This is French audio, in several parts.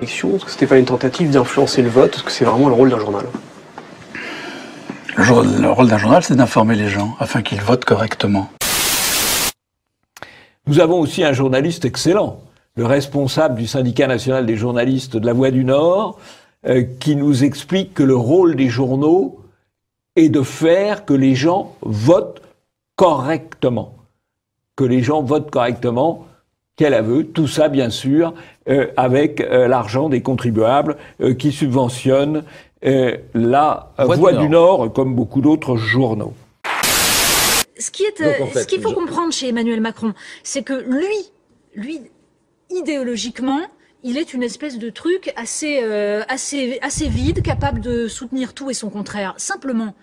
Est-ce que c'était pas une tentative d'influencer le vote? Est-ce que c'est vraiment le rôle d'un journal? Le rôle d'un journal, c'est d'informer les gens afin qu'ils votent correctement. Nous avons aussi un journaliste excellent, le responsable du syndicat national des journalistes de la Voix du Nord, qui nous explique que le rôle des journaux est de faire que les gens votent correctement. Que les gens votent correctement. Quel aveu, tout ça bien sûr avec l'argent des contribuables qui subventionnent la Voix du Nord comme beaucoup d'autres journaux. Ce qu'il faut comprendre chez Emmanuel Macron, c'est que lui, idéologiquement, il est une espèce de truc assez vide, capable de soutenir tout et son contraire. Simplement,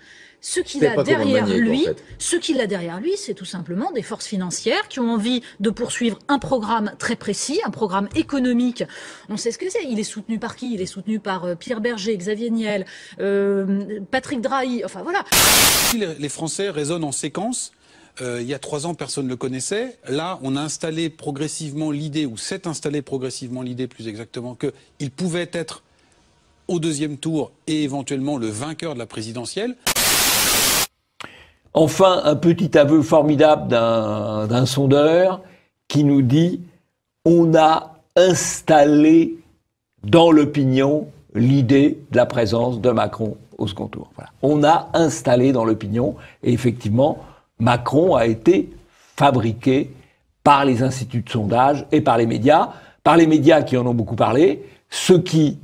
ce qu'il a derrière lui, c'est tout simplement des forces financières qui ont envie de poursuivre un programme très précis, un programme économique. On sait ce que c'est. Il est soutenu par qui? Il est soutenu par Pierre Berger, Xavier Niel, Patrick Drahi, enfin voilà. Les Français raisonnent en séquence. Il y a 3 ans, personne ne le connaissait. Là, on a installé progressivement l'idée, ou s'est installé progressivement l'idée plus exactement, qu'il pouvait être au 2e tour et éventuellement le vainqueur de la présidentielle. Enfin, un petit aveu formidable d'un sondeur qui nous dit « On a installé dans l'opinion l'idée de la présence de Macron au second tour. » Voilà. On a installé dans l'opinion, et effectivement, Macron a été fabriqué par les instituts de sondage et par les médias qui en ont beaucoup parlé, ce qui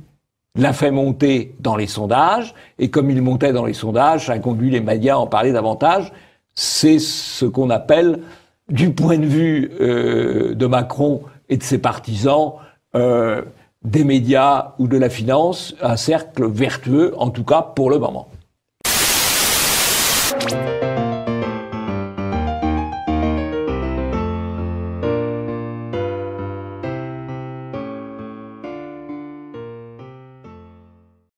l'a fait monter dans les sondages, et comme il montait dans les sondages, ça a conduit les médias à en parler davantage. C'est ce qu'on appelle, du point de vue de Macron et de ses partisans, des médias ou de la finance, un cercle vertueux, en tout cas pour le moment.